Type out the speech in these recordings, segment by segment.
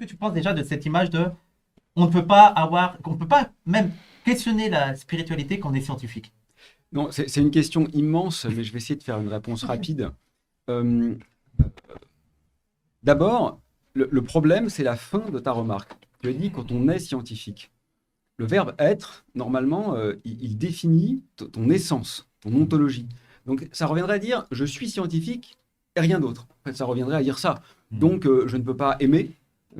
que tu penses déjà de cette image de on ne peut pas même questionner la spiritualité quand on est scientifique? Non, c'est une question immense, mais je vais essayer de faire une réponse rapide. Euh, D'abord, le problème, c'est la fin de ta remarque. Tu as dit quand on est scientifique. Le verbe être, normalement, il définit ton essence, ton ontologie. Donc, ça reviendrait à dire je suis scientifique et rien d'autre. En fait, ça reviendrait à dire ça. Donc, je ne peux pas aimer,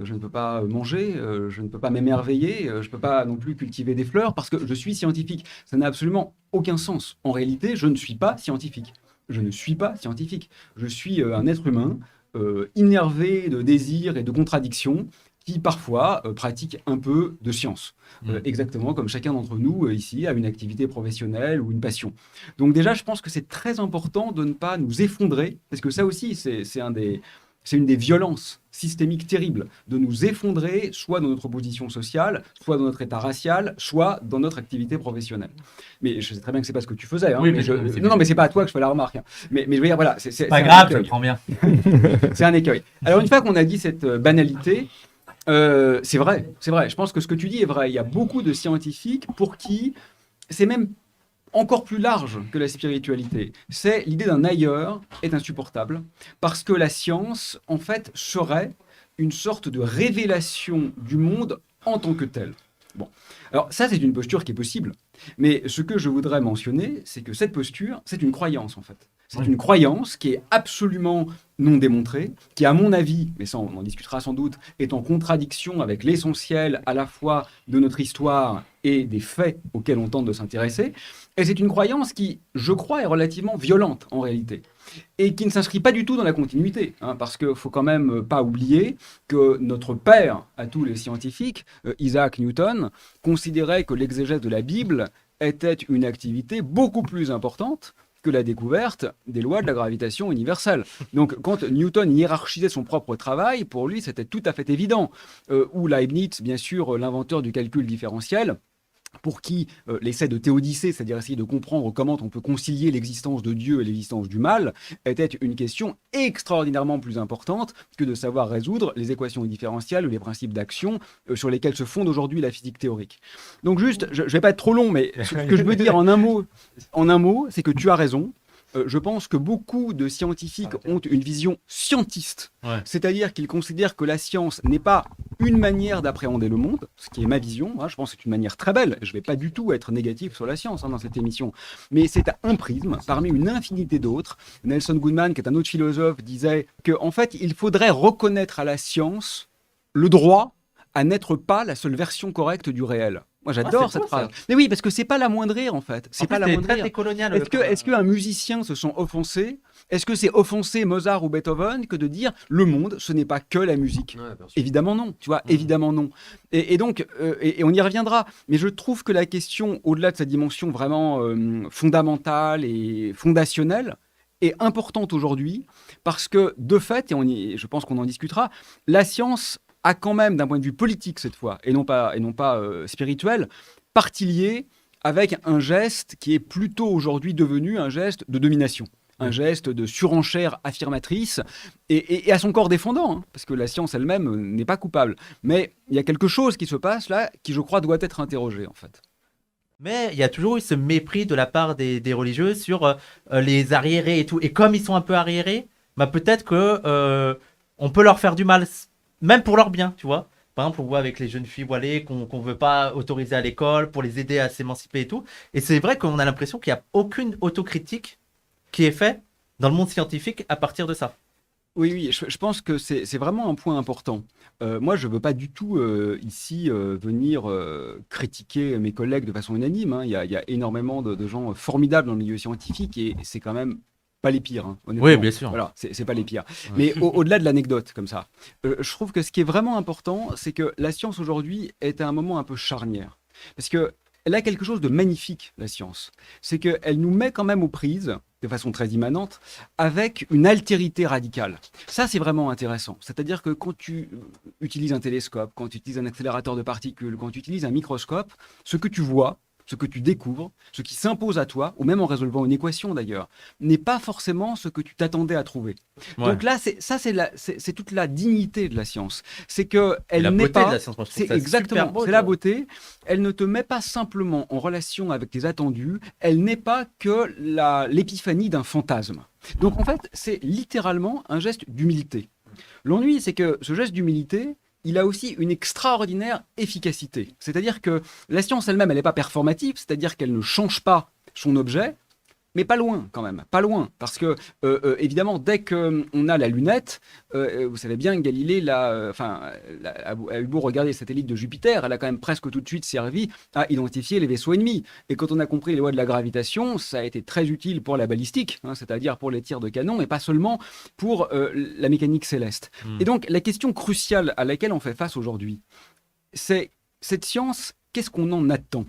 je ne peux pas manger, je ne peux pas m'émerveiller, je ne peux pas non plus cultiver des fleurs parce que je suis scientifique. Ça n'a absolument aucun sens. En réalité, je ne suis pas scientifique. Je ne suis pas scientifique. Je suis un être humain innervé de désirs et de contradictions qui parfois pratique un peu de science. Exactement comme chacun d'entre nous ici a une activité professionnelle ou une passion. Donc déjà, je pense que c'est très important de ne pas nous effondrer, parce que ça aussi, c'est une des violences systémiques terribles, de nous effondrer soit dans notre position sociale, soit dans notre état racial, soit dans notre activité professionnelle. Mais je sais très bien que c'est pas ce que tu faisais. Hein, Oui, mais mais c'est non, bien. mais c'est pas à toi que je fais la remarque. Hein. Mais je veux dire, voilà, C'est pas un grave, je le écueil. prends bien. C'est un écueil. Alors une fois qu'on a dit cette banalité, c'est vrai, c'est vrai. Je pense que ce que tu dis est vrai. Il y a beaucoup de scientifiques pour qui c'est même encore plus large que la spiritualité. C'est l'idée d'un ailleurs est insupportable parce que la science, en fait, serait une sorte de révélation du monde en tant que tel. Bon, alors ça, c'est une posture qui est possible. Mais ce que je voudrais mentionner, c'est que cette posture, c'est une croyance, en fait. C'est Oui. une croyance qui est absolument non démontrée, qui, à mon avis, mais ça on en discutera sans doute, est en contradiction avec l'essentiel à la fois de notre histoire et des faits auxquels on tente de s'intéresser. Et c'est une croyance qui, je crois, est relativement violente en réalité. Et qui ne s'inscrit pas du tout dans la continuité, hein, parce qu'il ne faut quand même pas oublier que notre père à tous les scientifiques, Isaac Newton, considérait que l'exégèse de la Bible était une activité beaucoup plus importante que la découverte des lois de la gravitation universelle. Donc, quand Newton hiérarchisait son propre travail, pour lui, c'était tout à fait évident. Ou Leibniz, bien sûr, l'inventeur du calcul différentiel, pour qui l'essai de théodicée, c'est-à-dire essayer de comprendre comment on peut concilier l'existence de Dieu et l'existence du mal, était une question extraordinairement plus importante que de savoir résoudre les équations différentielles ou les principes d'action sur lesquels se fonde aujourd'hui la physique théorique. Donc juste, je ne vais pas être trop long, mais ce que je veux dire en un mot, c'est que tu as raison. Je pense que beaucoup de scientifiques ont une vision scientiste, Ouais. c'est-à-dire qu'ils considèrent que la science n'est pas une manière d'appréhender le monde, ce qui est ma vision. Hein, je pense que c'est une manière très belle. Je ne vais pas du tout être négatif sur la science dans cette émission, mais c'est un prisme parmi une infinité d'autres. Nelson Goodman, qui est un autre philosophe, disait qu'en fait, il faudrait reconnaître à la science le droit à n'être pas la seule version correcte du réel. Moi, j'adore c'est cette beau, ça. phrase. Mais oui, parce que c'est pas la moindre en fait. C'est En pas plus, la c'est moindre. très décolonial. Est-ce qu'un musicien se sent offensé? Est-ce que c'est offenser Mozart ou Beethoven que de dire le monde, ce n'est pas que la musique? Ouais, bien sûr. Évidemment non, tu vois, évidemment non. Et donc, et on y reviendra. Mais je trouve que la question, au-delà de sa dimension vraiment fondamentale et fondationnelle, est importante aujourd'hui parce que, de fait, je pense qu'on en discutera, la science a quand même, d'un point de vue politique cette fois, et non pas spirituel, partie liée avec un geste qui est plutôt aujourd'hui devenu un geste de domination, un geste de surenchère affirmatrice, et à son corps défendant, hein, parce que la science elle-même n'est pas coupable. Mais il y a quelque chose qui se passe là qui, je crois, doit être interrogé, en fait. Mais il y a toujours eu ce mépris de la part des religieux sur les arriérés et tout. Et comme ils sont un peu arriérés, bah peut-être que on peut leur faire du mal, même pour leur bien, tu vois. Par exemple, on voit avec les jeunes filles voilées qu'on veut pas autoriser à l'école pour les aider à s'émanciper et tout. Et c'est vrai qu'on a l'impression qu'il n'y a aucune autocritique qui est faite dans le monde scientifique à partir de ça. Oui, oui, je pense que c'est vraiment un point important. Moi, je ne veux pas du tout ici venir critiquer mes collègues de façon unanime. Hein. Il y a énormément de gens formidables dans le milieu scientifique et c'est quand même pas les pires, hein, honnêtement. Oui, bien sûr. Voilà, c'est pas les pires. Mais au-delà de l'anecdote, comme ça, je trouve que ce qui est vraiment important, c'est que la science aujourd'hui est à un moment un peu charnière. Parce que elle a quelque chose de magnifique, la science. C'est qu'elle nous met quand même aux prises, de façon très immanente, avec une altérité radicale. Ça, c'est vraiment intéressant. C'est-à-dire que quand tu utilises un télescope, quand tu utilises un accélérateur de particules, quand tu utilises un microscope, ce que tu vois, ce que tu découvres, ce qui s'impose à toi, ou même en résolvant une équation d'ailleurs, n'est pas forcément ce que tu t'attendais à trouver. Ouais. Donc là, c'est toute la dignité de la science. C'est que Et la elle n'est beauté de pas. la science, moi, je trouve C'est ça super exactement, beau, c'est tu la vois. beauté. Elle ne te met pas simplement en relation avec tes attendus. Elle n'est pas que l'épiphanie d'un fantasme. Donc en fait, c'est littéralement un geste d'humilité. L'ennui, c'est que ce geste d'humilité, il a aussi une extraordinaire efficacité. C'est-à-dire que la science elle-même, elle n'est pas performative, c'est-à-dire qu'elle ne change pas son objet, mais pas loin quand même, pas loin. Parce que, évidemment, dès qu'on a la lunette, vous savez bien que Galilée a eu beau regarder les satellites de Jupiter, elle a quand même presque tout de suite servi à identifier les vaisseaux ennemis. Et quand on a compris les lois de la gravitation, ça a été très utile pour la balistique, hein, c'est-à-dire pour les tirs de canon, et pas seulement pour la mécanique céleste. Mm. Et donc, la question cruciale à laquelle on fait face aujourd'hui, c'est cette science, qu'est-ce qu'on en attend ?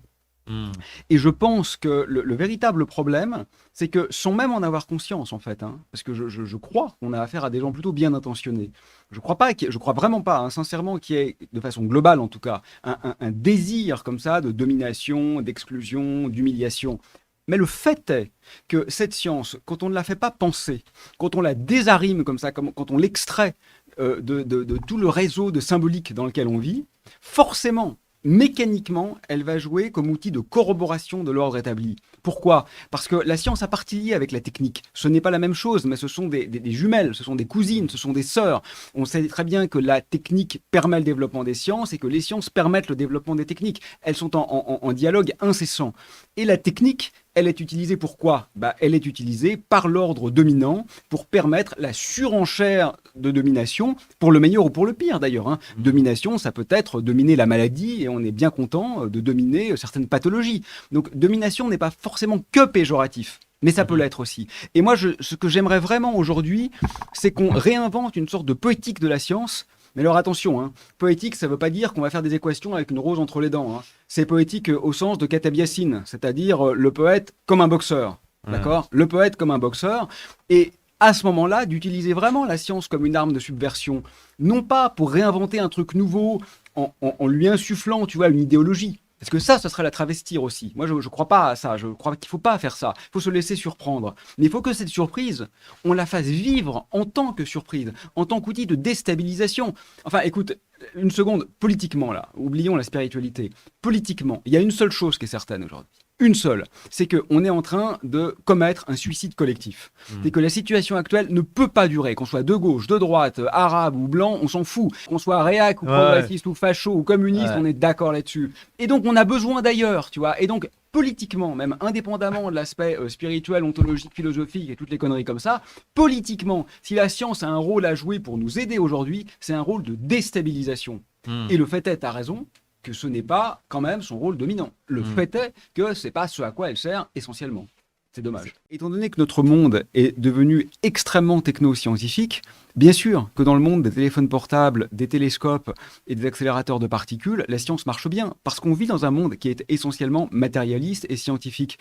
Mm. Et je pense que le véritable problème, c'est que sans même en avoir conscience, en fait, hein, parce que je crois qu'on a affaire à des gens plutôt bien intentionnés. Je crois vraiment pas, hein, sincèrement, qu'il y ait, de façon globale en tout cas, un désir comme ça de domination, d'exclusion, d'humiliation. Mais le fait est que cette science, quand on ne la fait pas penser, quand on la désarime comme ça, quand on l'extrait de tout le réseau de symbolique dans lequel on vit, forcément, mécaniquement, elle va jouer comme outil de corroboration de l'ordre établi. Pourquoi ? Parce que la science a partie liée avec la technique. Ce n'est pas la même chose, mais ce sont des jumelles, ce sont des cousines, ce sont des sœurs. On sait très bien que la technique permet le développement des sciences et que les sciences permettent le développement des techniques. Elles sont en dialogue incessant. Et la technique, elle est utilisée pour quoi ? Elle est utilisée par l'ordre dominant pour permettre la surenchère de domination, pour le meilleur ou pour le pire d'ailleurs, hein. Domination, ça peut être dominer la maladie et on est bien content de dominer certaines pathologies. Donc domination n'est pas forcément que péjoratif, mais ça peut l'être aussi. Et moi, ce que j'aimerais vraiment aujourd'hui, c'est qu'on réinvente une sorte de poétique de la science. Mais alors attention, hein, poétique, ça ne veut pas dire qu'on va faire des équations avec une rose entre les dents, hein. C'est poétique au sens de Katav Yassine, c'est-à-dire le poète comme un boxeur. Ouais. D'accord ? Le poète comme un boxeur. Et à ce moment-là, d'utiliser vraiment la science comme une arme de subversion, non pas pour réinventer un truc nouveau en lui insufflant, tu vois, une idéologie. Parce que ça serait la travestir aussi. Moi, je ne crois pas à ça. Je crois qu'il ne faut pas faire ça. Il faut se laisser surprendre. Mais il faut que cette surprise, on la fasse vivre en tant que surprise, en tant qu'outil de déstabilisation. Enfin, écoute, une seconde, politiquement, là, oublions la spiritualité. Politiquement, il y a une seule chose qui est certaine aujourd'hui. Une seule, c'est qu'on est en train de commettre un suicide collectif. C'est que la situation actuelle ne peut pas durer. Qu'on soit de gauche, de droite, arabe ou blanc, on s'en fout. Qu'on soit réac ou progressiste ou facho ou communiste, on est d'accord là-dessus. Et donc on a besoin d'ailleurs, tu vois. Et donc politiquement, même indépendamment de l'aspect spirituel, ontologique, philosophique et toutes les conneries comme ça, politiquement, si la science a un rôle à jouer pour nous aider aujourd'hui, c'est un rôle de déstabilisation. Et le fait est, t'as raison, que ce n'est pas quand même son rôle dominant. Le fait est que c'est pas ce à quoi elle sert essentiellement. C'est dommage. Étant donné que notre monde est devenu extrêmement techno-scientifique, bien sûr que dans le monde des téléphones portables, des télescopes et des accélérateurs de particules, la science marche bien, parce qu'on vit dans un monde qui est essentiellement matérialiste et scientifique.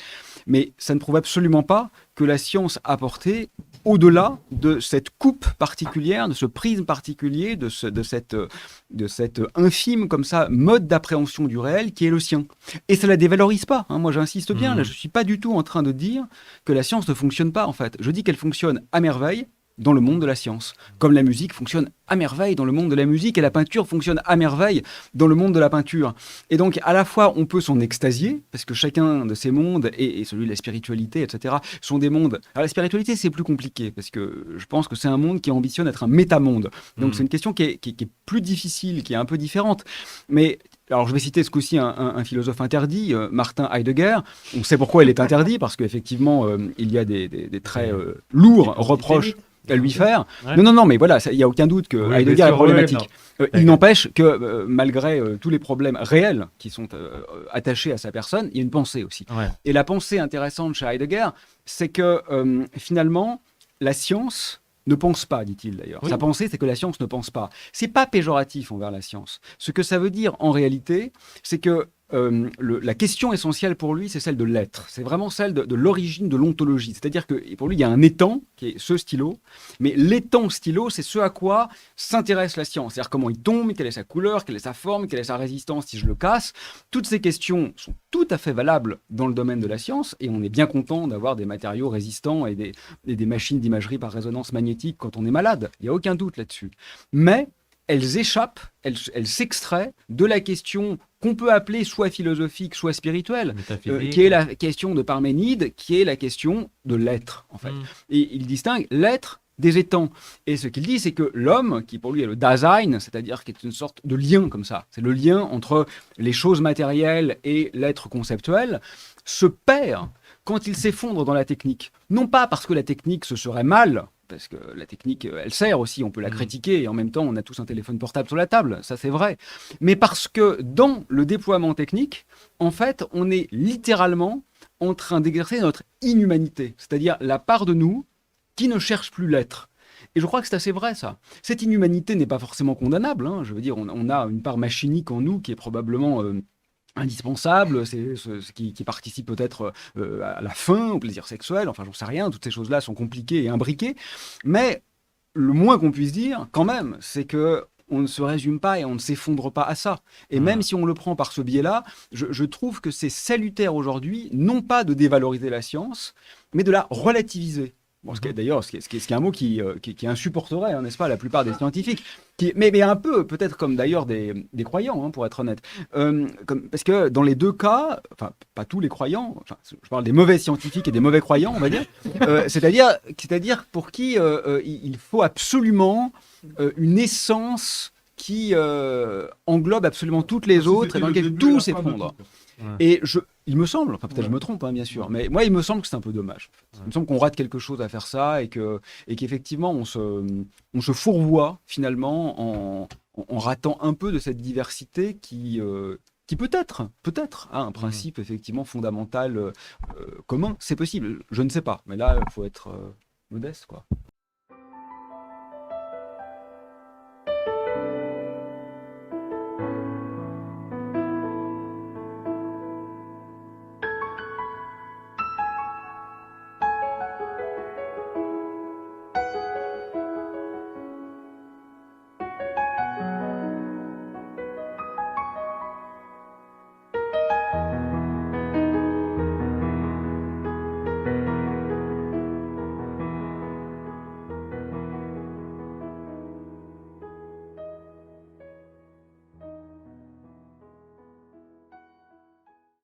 Mais ça ne prouve absolument pas que la science a apporté au-delà de cette coupe particulière, de ce prisme particulier, de cette infime comme ça mode d'appréhension du réel qui est le sien. Et ça la dévalorise pas, hein. Moi j'insiste bien, là je suis pas du tout en train de dire que la science ne fonctionne pas en fait. Je dis qu'elle fonctionne à merveille dans le monde de la science. Comme la musique fonctionne à merveille dans le monde de la musique et la peinture fonctionne à merveille dans le monde de la peinture. Et donc, à la fois, on peut s'en extasier, parce que chacun de ces mondes, et celui de la spiritualité, etc., sont des mondes... Alors, la spiritualité, c'est plus compliqué, parce que je pense que c'est un monde qui ambitionne d'être un métamonde. Donc, c'est une question qui est plus difficile, qui est un peu différente. Mais... Alors, je vais citer ce coup-ci un philosophe interdit, Martin Heidegger. On sait pourquoi il est interdit, parce qu'effectivement, il y a des très lourds reproches à lui faire. Ouais. Non, mais voilà, il n'y a aucun doute que Heidegger est problématique. Il n'empêche que, malgré tous les problèmes réels qui sont attachés à sa personne, il y a une pensée aussi. Ouais. Et la pensée intéressante chez Heidegger, c'est que, finalement, la science... ne pense pas, dit-il d'ailleurs. Oui. Sa pensée, c'est que la science ne pense pas. C'est pas péjoratif envers la science. Ce que ça veut dire en réalité, c'est que la question essentielle pour lui, c'est celle de l'être. C'est vraiment celle de l'origine de l'ontologie. C'est-à-dire que pour lui, il y a un étang, qui est ce stylo, mais l'étang stylo, c'est ce à quoi s'intéresse la science. C'est-à-dire comment il tombe, quelle est sa couleur, quelle est sa forme, quelle est sa résistance si je le casse. Toutes ces questions sont tout à fait valables dans le domaine de la science, et on est bien content d'avoir des matériaux résistants et des machines d'imagerie par résonance magnétique quand on est malade. Il n'y a aucun doute là-dessus. Mais elles échappent, elles s'extraient de la question qu'on peut appeler soit philosophique, soit spirituelle, qui est la question de Parménide, qui est la question de l'être, en fait. Et il distingue l'être des étangs. Et ce qu'il dit, c'est que l'homme, qui pour lui est le Dasein, c'est-à-dire qui est une sorte de lien comme ça, c'est le lien entre les choses matérielles et l'être conceptuel, se perd quand il s'effondre dans la technique. Non pas parce que la technique, ce serait mal, parce que la technique, elle sert aussi, on peut la critiquer, et en même temps, on a tous un téléphone portable sur la table, ça c'est vrai. Mais parce que dans le déploiement technique, en fait, on est littéralement en train d'exercer notre inhumanité, c'est-à-dire la part de nous qui ne cherche plus l'être. Et je crois que c'est assez vrai, ça. Cette inhumanité n'est pas forcément condamnable, hein. Je veux dire, on a une part machinique en nous qui est probablement indispensable, c'est ce qui participe peut-être à la faim, au plaisir sexuel, enfin j'en sais rien, toutes ces choses-là sont compliquées et imbriquées, mais le moins qu'on puisse dire, quand même, c'est que on ne se résume pas et on ne s'effondre pas à ça. Et même si on le prend par ce biais-là, je trouve que c'est salutaire aujourd'hui, non pas de dévaloriser la science, mais de la relativiser. Bon, d'ailleurs, ce qui est un mot qui insupporterait, hein, n'est-ce pas, la plupart des scientifiques, mais un peu, peut-être comme d'ailleurs des croyants, hein, pour être honnête. Parce que dans les deux cas, enfin, pas tous les croyants, enfin, je parle des mauvais scientifiques et des mauvais croyants, on va dire, c'est-à-dire pour qui il faut absolument une essence qui englobe absolument toutes les autres et dans laquelle tout s'effondre. Et il me semble, enfin peut-être je me trompe, hein, bien sûr, mais moi il me semble que c'est un peu dommage. Il me semble qu'on rate quelque chose à faire ça et qu'effectivement on se fourvoie finalement en ratant un peu de cette diversité qui peut-être a un principe effectivement fondamental commun. C'est possible, je ne sais pas, mais là il faut être modeste, quoi.